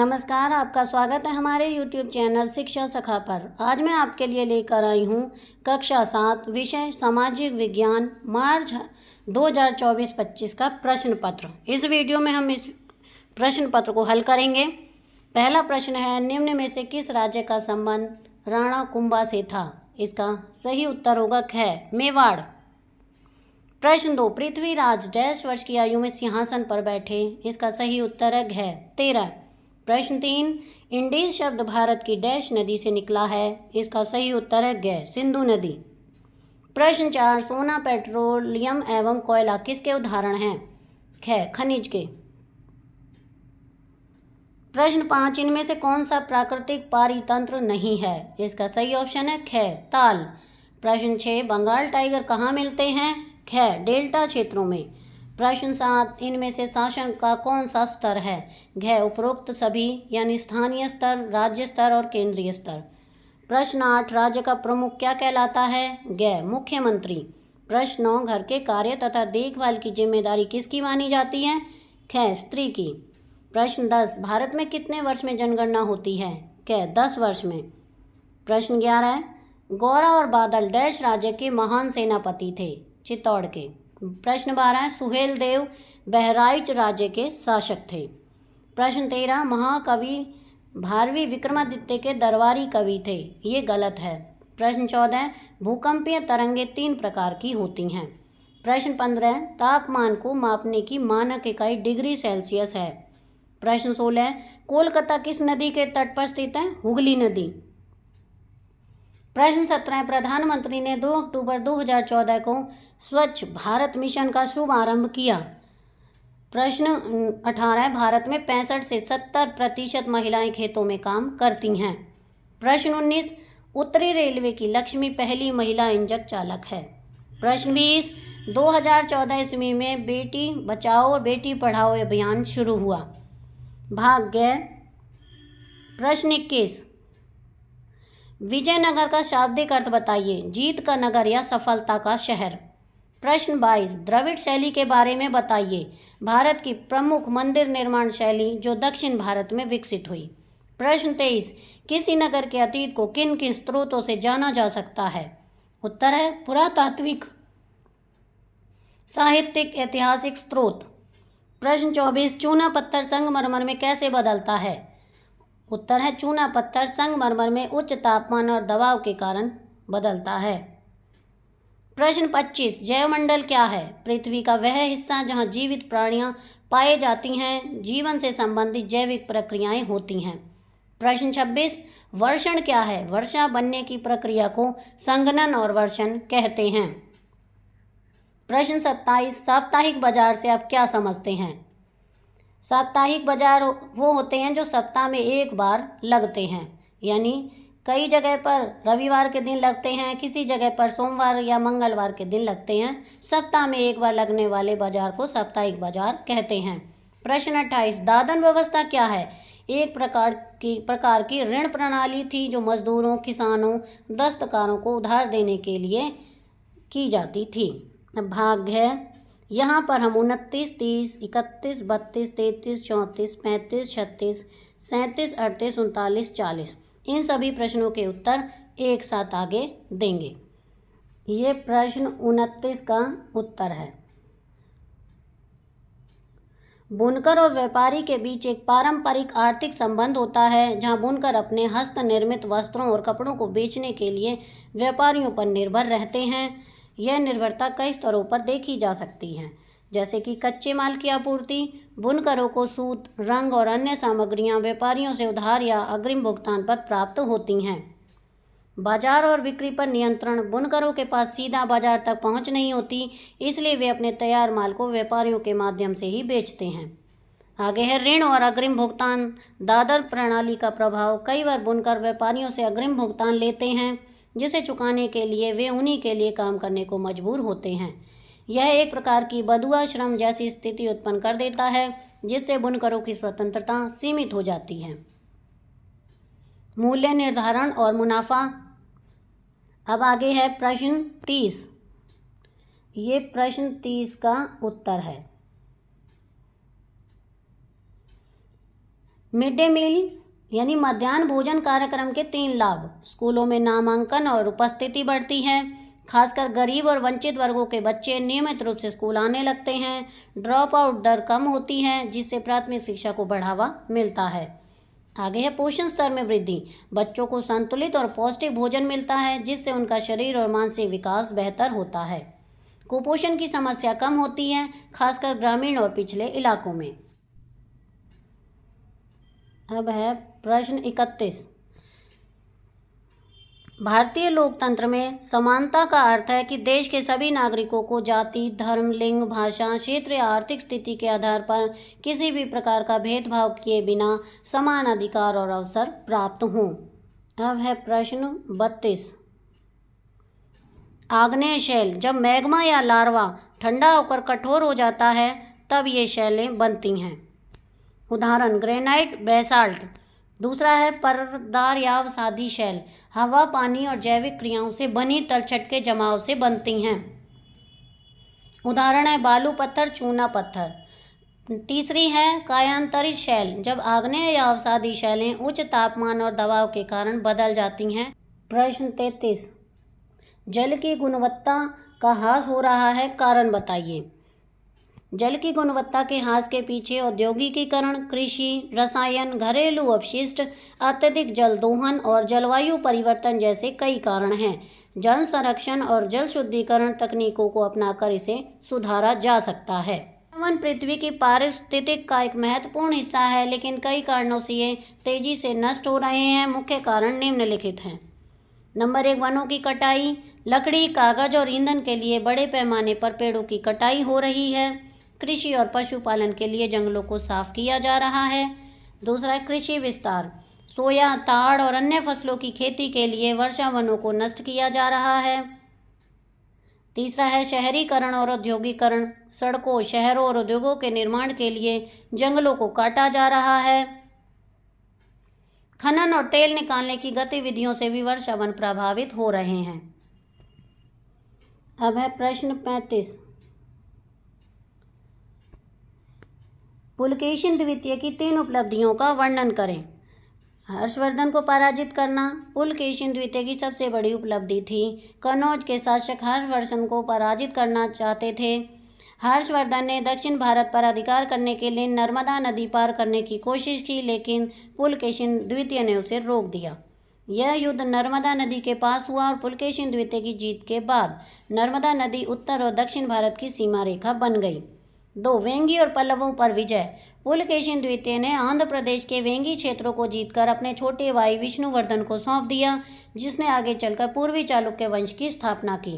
नमस्कार, आपका स्वागत है हमारे YouTube चैनल शिक्षा सखा पर। आज मैं आपके लिए लेकर आई हूँ कक्षा 7 विषय सामाजिक विज्ञान मार्च 2024-25 का प्रश्न पत्र। इस वीडियो में हम इस प्रश्न पत्र को हल करेंगे। पहला प्रश्न है, निम्न में से किस राज्य का संबंध राणा कुंभा से था? इसका सही उत्तर होगा ख, मेवाड़। प्रश्न 2, पृथ्वीराज डैश वर्ष की आयु में सिंहासन पर बैठे? इसका सही उत्तर है घ, 13। प्रश्न 3, इंडीज शब्द भारत की डैश नदी से निकला है? इसका सही उत्तर है ग, सिंधु नदी। प्रश्न 4, सोना, पेट्रोलियम एवं कोयला किसके उदाहरण हैं? ख, खनिज के। प्रश्न 5, इनमें से कौन सा प्राकृतिक पारितंत्र नहीं है? इसका सही ऑप्शन है ख, ताल। प्रश्न 6, बंगाल टाइगर कहाँ मिलते हैं? ख, डेल्टा क्षेत्रों में। प्रश्न 7, इनमें से शासन का कौन सा स्तर है? घ, उपरोक्त सभी, यानी स्थानीय स्तर, राज्य स्तर और केंद्रीय स्तर। प्रश्न 8, राज्य का प्रमुख क्या कहलाता है? ग, मुख्यमंत्री। प्रश्न 9, घर के कार्य तथा देखभाल की जिम्मेदारी किसकी मानी जाती है? ख, स्त्री की। प्रश्न 10, भारत में कितने वर्ष में जनगणना होती है? क, 10 वर्ष में। प्रश्न 11, गौरा और बादल डैश राज्य के महान सेनापति थे? चित्तौड़ के। प्रश्न 12, सुहेल देव बहराइच राज्य के शासक थे। प्रश्न 13, महाकवि भारवी विक्रमादित्य के दरबारी कवि थे? ये गलत है। प्रश्न 14, भूकंपीय तरंगें 3 प्रकार की होती हैं। प्रश्न 15, तापमान को मापने की मानक इकाई डिग्री सेल्सियस है। प्रश्न 16, कोलकाता किस नदी के तट पर स्थित है? हुगली नदी। प्रश्न 17, प्रधानमंत्री ने 2 अक्टूबर 2014 को स्वच्छ भारत मिशन का शुभारंभ किया। प्रश्न 18, भारत में 65 से 70% महिलाएं खेतों में काम करती हैं। प्रश्न 19, उत्तरी रेलवे की लक्ष्मी पहली महिला इंजन चालक है। प्रश्न 20, 2014 ईस्वी में बेटी बचाओ और बेटी पढ़ाओ अभियान शुरू हुआ। भाग ग। प्रश्न 21, विजयनगर का शाब्दिक अर्थ बताइए। जीत का नगर या सफलता का शहर। प्रश्न 22, द्रविड़ शैली के बारे में बताइए। भारत की प्रमुख मंदिर निर्माण शैली जो दक्षिण भारत में विकसित हुई। प्रश्न 23, किसी नगर के अतीत को किन किन स्रोतों से जाना जा सकता है? उत्तर है पुरातात्विक, साहित्यिक, ऐतिहासिक स्रोत। प्रश्न 24, चूना पत्थर संगमरमर में कैसे बदलता है? उत्तर है चूना पत्थर संगमरमर में उच्च तापमान और दबाव के कारण बदलता है। प्रश्न 25, जैवमंडल क्या है? पृथ्वी का वह हिस्सा जहां जीवित प्राणियां पाए जाती हैं, जीवन से संबंधित जैविक प्रक्रियाएं होती हैं। प्रश्न 26, वर्षण क्या है? वर्षा बनने की प्रक्रिया को संघनन और वर्षण कहते हैं। प्रश्न 27, साप्ताहिक बाजार से आप क्या समझते हैं? साप्ताहिक बाजार वो होते हैं जो सप्ताह में एक बार लगते हैं, यानी कई जगह पर रविवार के दिन लगते हैं, किसी जगह पर सोमवार या मंगलवार के दिन लगते हैं। सप्ताह में एक बार लगने वाले बाजार को साप्ताहिक बाजार कहते हैं। प्रश्न 28, दादन व्यवस्था क्या है? एक प्रकार की ऋण प्रणाली थी जो मजदूरों, किसानों, दस्तकारों को उधार देने के लिए की जाती थी। भाग है। यहाँ पर हम 29, 30, 31, 32, 33, 34, 35, 36, 37, 38, 39, 40 इन सभी प्रश्नों के उत्तर एक साथ आगे देंगे। ये प्रश्न 29 का उत्तर है। बुनकर और व्यापारी के बीच एक पारंपरिक आर्थिक संबंध होता है, जहां बुनकर अपने हस्त निर्मित वस्त्रों और कपड़ों को बेचने के लिए व्यापारियों पर निर्भर रहते हैं। यह निर्भरता कई स्तरों पर देखी जा सकती है, जैसे कि कच्चे माल की आपूर्ति। बुनकरों को सूत, रंग और अन्य सामग्रियां व्यापारियों से उधार या अग्रिम भुगतान पर प्राप्त होती हैं। बाजार और बिक्री पर नियंत्रण। बुनकरों के पास सीधा बाजार तक पहुंच नहीं होती, इसलिए वे अपने तैयार माल को व्यापारियों के माध्यम से ही बेचते हैं। आगे है ऋण और अग्रिम भुगतान। दादर प्रणाली का प्रभाव। कई बार बुनकर व्यापारियों से अग्रिम भुगतान लेते हैं, जिसे चुकाने के लिए वे उन्हीं के लिए काम करने को मजबूर होते हैं। यह एक प्रकार की बंधुआ श्रम जैसी स्थिति उत्पन्न कर देता है, जिससे बुनकरों की स्वतंत्रता सीमित हो जाती है। मूल्य निर्धारण और मुनाफा। अब आगे है प्रश्न 30। ये प्रश्न 30 का उत्तर है। मिड डे मील यानी मध्याह्न भोजन कार्यक्रम के 3 लाभ। स्कूलों में नामांकन और उपस्थिति बढ़ती है। खासकर गरीब और वंचित वर्गों के बच्चे नियमित रूप से स्कूल आने लगते हैं। ड्रॉप आउट दर कम होती है, जिससे प्राथमिक शिक्षा को बढ़ावा मिलता है। आगे है पोषण स्तर में वृद्धि। बच्चों को संतुलित और पौष्टिक भोजन मिलता है, जिससे उनका शरीर और मानसिक विकास बेहतर होता है। कुपोषण की समस्या कम होती है, खासकर ग्रामीण और पिछड़े इलाकों में। अब है प्रश्न 31। भारतीय लोकतंत्र में समानता का अर्थ है कि देश के सभी नागरिकों को जाति, धर्म, लिंग, भाषा, क्षेत्र या आर्थिक स्थिति के आधार पर किसी भी प्रकार का भेदभाव किए बिना समान अधिकार और अवसर प्राप्त हों। अब है प्रश्न 32। आग्नेय शैल। जब मैग्मा या लार्वा ठंडा होकर कठोर हो जाता है, तब ये शैलें बनती हैं। उदाहरण ग्रेनाइट, बेसाल्ट। दूसरा है परतदार या अवसादी शैल। हवा, पानी और जैविक क्रियाओं से बनी तलछट के जमाव से बनती हैं। उदाहरण है बालू पत्थर, चूना पत्थर। तीसरी है कायांतरित शैल। जब आग्नेय या अवसादी शैलें उच्च तापमान और दबाव के कारण बदल जाती हैं। प्रश्न 33। जल की गुणवत्ता का ह्रास हो रहा है, कारण बताइए। जल की गुणवत्ता के ह्रास के पीछे औद्योगिकीकरण, कृषि, रसायन, घरेलू अपशिष्ट, अत्यधिक जल दोहन और जलवायु परिवर्तन जैसे कई कारण हैं। जल संरक्षण और जल शुद्धिकरण तकनीकों को अपनाकर इसे सुधारा जा सकता है। वन पृथ्वी की पारिस्थितिक का एक महत्वपूर्ण हिस्सा है, लेकिन कई कारणों से ये तेजी से नष्ट हो रहे हैं। मुख्य कारण निम्नलिखित हैं। नंबर 1, वनों की कटाई। लकड़ी, कागज और ईंधन के लिए बड़े पैमाने पर पेड़ों की कटाई हो रही है। कृषि और पशुपालन के लिए जंगलों को साफ किया जा रहा है। दूसरा है कृषि विस्तार। सोया, ताड़ और अन्य फसलों की खेती के लिए वर्षा वनों को नष्ट किया जा रहा है। तीसरा है शहरीकरण और औद्योगिकरण। सड़कों, शहरों और उद्योगों के निर्माण के लिए जंगलों को काटा जा रहा है। खनन और तेल निकालने की गतिविधियों से भी वर्षा वन प्रभावित हो रहे हैं। अब है प्रश्न 35। पुलकेशिन द्वितीय की 3 उपलब्धियों का वर्णन करें। हर्षवर्धन को पराजित करना। पुलकेशिन द्वितीय की सबसे बड़ी उपलब्धि थी। कनौज के शासक हर्षवर्धन को पराजित करना चाहते थे। हर्षवर्धन ने दक्षिण भारत पर अधिकार करने के लिए नर्मदा नदी पार करने की कोशिश की, लेकिन पुलकेशिन द्वितीय ने उसे रोक दिया। यह युद्ध नर्मदा नदी के पास हुआ और पुलकेशिन द्वितीय की जीत के बाद नर्मदा नदी उत्तर और दक्षिण भारत की सीमा रेखा बन गई। 2, वेंगी और पल्लवों पर विजय। पुलकेशिन द्वितीय ने आंध्र प्रदेश के वेंगी क्षेत्रों को जीतकर अपने छोटे भाई विष्णुवर्धन को सौंप दिया, जिसने आगे चलकर पूर्वी चालुक्य वंश की स्थापना की।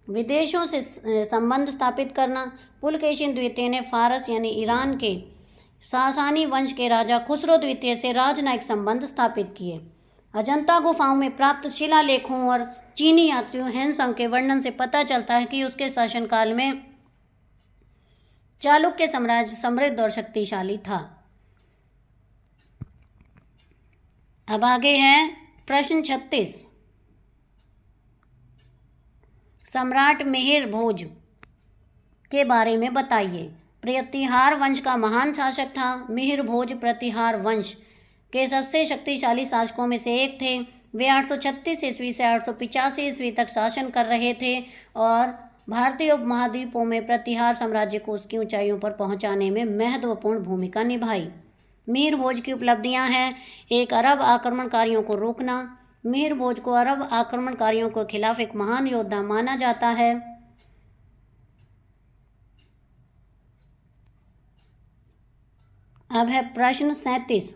विदेशों से संबंध स्थापित करना। पुलकेशिन द्वितीय ने फारस यानी ईरान के सासानी वंश के राजा खुसरो द्वितीय से राजनयिक संबंध स्थापित किए। अजंता गुफाओं में प्राप्त शिलालेखों और चीनी यात्रियों हैंसम के वर्णन से पता चलता है कि उसके शासनकाल में चालुक्य साम्राज्य समृद्ध और शक्तिशाली था। अब आगे है प्रश्न 36। सम्राट मिहिर भोज के बारे में बताइए। प्रतिहार वंश का महान शासक था। मिहिर भोज प्रतिहार वंश के सबसे शक्तिशाली शासकों में से एक थे। वे 836 ईस्वी से 885 ईस्वी तक शासन कर रहे थे और भारतीय उपमहाद्वीपों में प्रतिहार साम्राज्य को उसकी ऊंचाइयों पर पहुंचाने में महत्वपूर्ण भूमिका निभाई। मिहिर भोज की उपलब्धियां हैं। 1, अरब आक्रमणकारियों को रोकना। मिहिर भोज को अरब आक्रमणकारियों के खिलाफ एक महान योद्धा माना जाता है। अब है प्रश्न 37।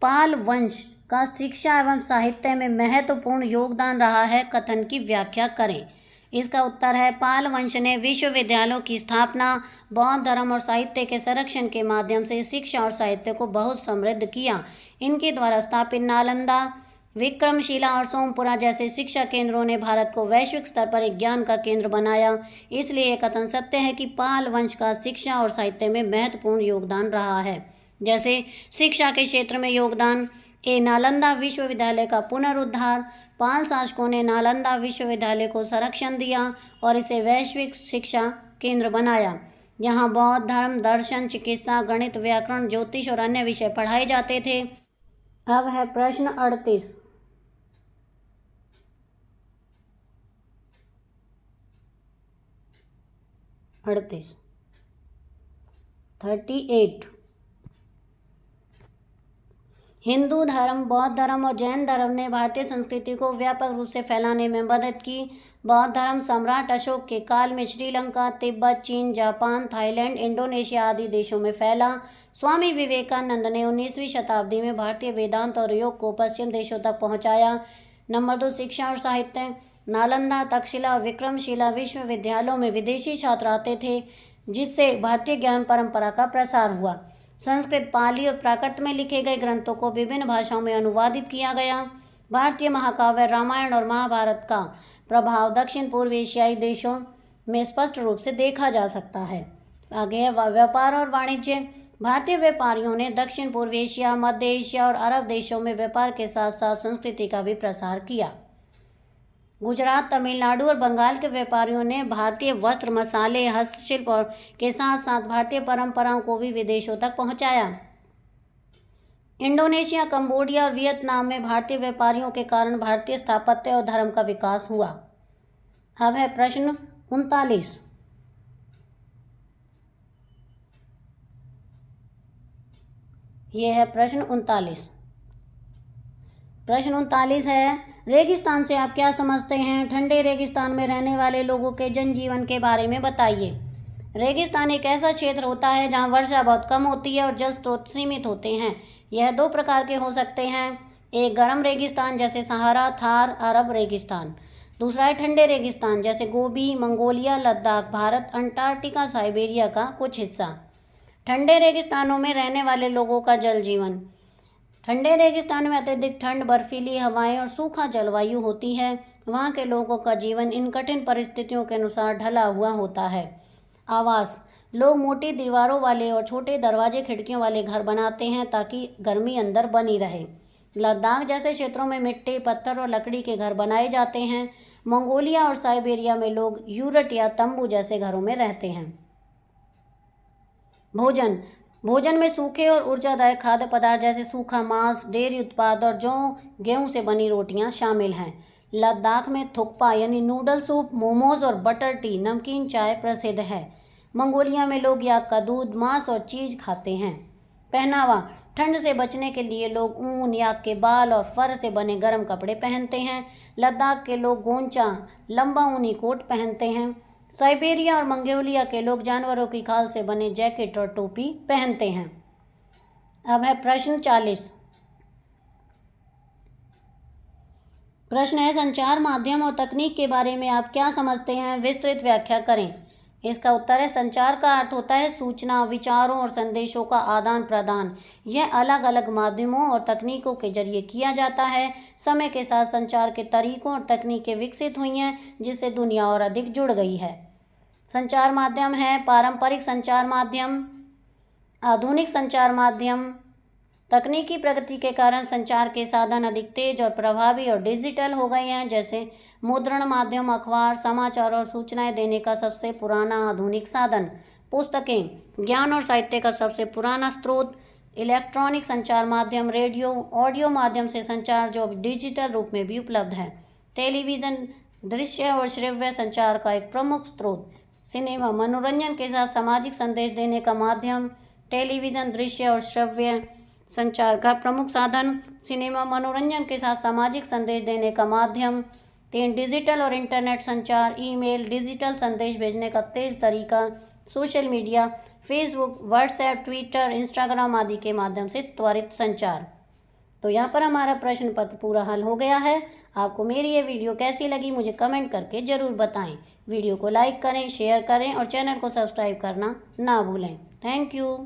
पाल वंश का शिक्षा एवं साहित्य में महत्वपूर्ण योगदान रहा है, कथन की व्याख्या करें। इसका उत्तर है पाल वंश ने विश्वविद्यालयों की स्थापना, बौद्ध धर्म और साहित्य के संरक्षण के माध्यम से शिक्षा और साहित्य को बहुत समृद्ध किया। इनके द्वारा स्थापित नालंदा, विक्रमशिला और सोमपुरा जैसे शिक्षा केंद्रों ने भारत को वैश्विक स्तर पर एक ज्ञान का केंद्र बनाया। इसलिए यह कथन सत्य है कि पाल वंश का शिक्षा और साहित्य में महत्वपूर्ण योगदान रहा है। जैसे शिक्षा के क्षेत्र में योगदान। नालंदा विश्वविद्यालय का पुनरुद्धार। पाल शासकों ने नालंदा विश्वविद्यालय को संरक्षण दिया और इसे वैश्विक शिक्षा केंद्र बनाया। यहाँ बौद्ध धर्म, दर्शन, चिकित्सा, गणित, व्याकरण, ज्योतिष और अन्य विषय पढ़ाए जाते थे। अब है प्रश्न 38। हिंदू धर्म, बौद्ध धर्म और जैन धर्म ने भारतीय संस्कृति को व्यापक रूप से फैलाने में मदद की। बौद्ध धर्म सम्राट अशोक के काल में श्रीलंका, तिब्बत, चीन, जापान, थाईलैंड, इंडोनेशिया आदि देशों में फैला। स्वामी विवेकानंद ने 19वीं शताब्दी में भारतीय वेदांत और योग को पश्चिम देशों तक पहुंचाया। नंबर 2, शिक्षा और साहित्य। नालंदा, तक्षशिला और विक्रमशिला विश्वविद्यालयों में विदेशी छात्र आते थे, जिससे भारतीय ज्ञान परंपरा का प्रसार हुआ। संस्कृत, पाली और प्राकृत में लिखे गए ग्रंथों को विभिन्न भाषाओं में अनुवादित किया गया। भारतीय महाकाव्य रामायण और महाभारत का प्रभाव दक्षिण पूर्व एशियाई देशों में स्पष्ट रूप से देखा जा सकता है। आगे है व्यापार और वाणिज्य। भारतीय व्यापारियों ने दक्षिण पूर्व एशिया, मध्य एशिया और अरब देशों में व्यापार के साथ साथ संस्कृति का भी प्रसार किया। गुजरात, तमिलनाडु और बंगाल के व्यापारियों ने भारतीय वस्त्र, मसाले, हस्तशिल्प और के साथ साथ भारतीय परंपराओं को भी विदेशों तक पहुंचाया। इंडोनेशिया, कंबोडिया और वियतनाम में भारतीय व्यापारियों के कारण भारतीय स्थापत्य और धर्म का विकास हुआ। अब है प्रश्न 39। यह है प्रश्न 39। प्रश्न 39 है, रेगिस्तान से आप क्या समझते हैं? ठंडे रेगिस्तान में रहने वाले लोगों के जनजीवन के बारे में बताइए। रेगिस्तान एक ऐसा क्षेत्र होता है जहां वर्षा बहुत कम होती है और जल स्रोत सीमित होते हैं। यह 2 प्रकार के हो सकते हैं, एक गर्म रेगिस्तान जैसे सहारा, थार, अरब रेगिस्तान। दूसरा है ठंडे रेगिस्तान जैसे Gobi, Mongolia, Ladakh, Bharat, Antarctica, Siberia का कुछ हिस्सा। ठंडे रेगिस्तानों में रहने वाले लोगों का जल जीवन। ठंडे रेगिस्तान में अत्यधिक ठंड, बर्फीली हवाएं और सूखा जलवायु होती है। वहाँ के लोगों का जीवन इन कठिन परिस्थितियों के अनुसार ढला हुआ होता है। आवास। लोग मोटी दीवारों वाले और छोटे दरवाजे खिड़कियों वाले घर बनाते हैं ताकि गर्मी अंदर बनी रहे। लद्दाख जैसे क्षेत्रों में मिट्टी, पत्थर और लकड़ी के घर बनाए जाते हैं। मंगोलिया और साइबेरिया में लोग यूरट या तंबू जैसे घरों में रहते हैं। भोजन में सूखे और ऊर्जादायक खाद्य पदार्थ जैसे सूखा मांस, डेयरी उत्पाद और जौ, गेहूं से बनी रोटियां शामिल हैं। लद्दाख में थुक्पा यानी नूडल सूप, मोमोज और बटर टी नमकीन चाय प्रसिद्ध है। मंगोलिया में लोग याक का दूध, मांस और चीज खाते हैं। पहनावा। ठंड से बचने के लिए लोग ऊन, याक के बाल और फर से बने गर्म कपड़े पहनते हैं। लद्दाख के लोग गोंचा लंबा ऊनी कोट पहनते हैं। साइबेरिया और मंगोलिया के लोग जानवरों की खाल से बने जैकेट और टोपी पहनते हैं। अब है प्रश्न 40। प्रश्न है, संचार माध्यम और तकनीक के बारे में आप क्या समझते हैं? विस्तृत व्याख्या करें। इसका उत्तर है, संचार का अर्थ होता है सूचना, विचारों और संदेशों का आदान प्रदान। यह अलग अलग माध्यमों और तकनीकों के जरिए किया जाता है। समय के साथ संचार के तरीकों और तकनीकें विकसित हुई हैं, जिससे दुनिया और अधिक जुड़ गई है। संचार माध्यम है पारंपरिक संचार माध्यम, आधुनिक संचार माध्यम। तकनीकी प्रगति के कारण संचार के साधन अधिक तेज और प्रभावी और डिजिटल हो गए हैं, जैसे मुद्रण माध्यम, अखबार, समाचार और सूचनाएं देने का सबसे पुराना आधुनिक साधन। पुस्तकें, ज्ञान और साहित्य का सबसे पुराना स्रोत। इलेक्ट्रॉनिक संचार माध्यम, रेडियो, ऑडियो माध्यम से संचार जो अब डिजिटल रूप में भी उपलब्ध है। टेलीविज़न, दृश्य और श्रव्य संचार का एक प्रमुख स्रोत। सिनेमा, मनोरंजन के साथ सामाजिक संदेश देने का माध्यम। टेलीविज़न, दृश्य और श्रव्य संचार का प्रमुख साधन। सिनेमा, मनोरंजन के साथ सामाजिक संदेश देने का माध्यम। 3, डिजिटल और इंटरनेट संचार, ईमेल, डिजिटल संदेश भेजने का तेज तरीका। Social media, Facebook, WhatsApp, Twitter, Instagram आदि के माध्यम से त्वरित संचार। तो यहाँ पर हमारा प्रश्न पत्र पूरा हल हो गया है। आपको मेरी ये वीडियो कैसी लगी मुझे कमेंट करके ज़रूर बताएं। वीडियो को लाइक करें, शेयर करें और चैनल को सब्सक्राइब करना ना भूलें। Thank you.